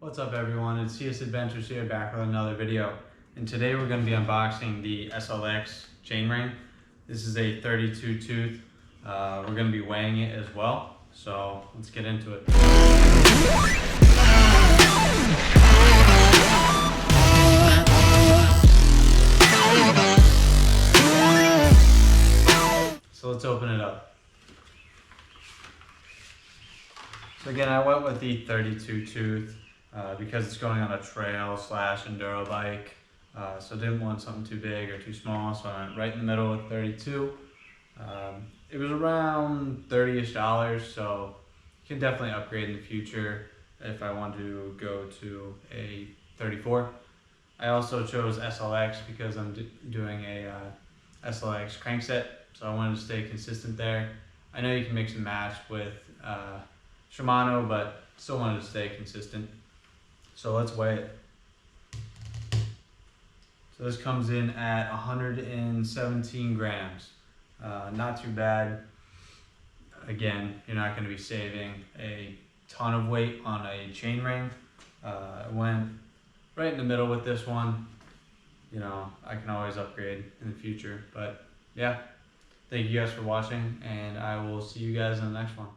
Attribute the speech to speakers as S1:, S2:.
S1: What's up everyone, it's CS Adventures here, back with another video. And today we're going to be unboxing the SLX chainring. This is a 32 tooth. We're going to be weighing it as well. So let's get into it. So let's open it up. So again, I went with the 32 tooth because it's going on a trail / enduro bike. So I didn't want something too big or too small, so I went right in the middle with 32. It was around $30-ish, so you can definitely upgrade in the future if I want to go to a 34. I also chose SLX because I'm doing a SLX crankset, so I wanted to stay consistent there. I know you can mix and match with Shimano, but still wanted to stay consistent. So let's weigh it. So this comes in at 117 grams. Not too bad. Again, you're not going to be saving a ton of weight on a chainring. I went right in the middle with this one. You know, I can always upgrade in the future, but yeah. Thank you guys for watching, and I will see you guys in the next one.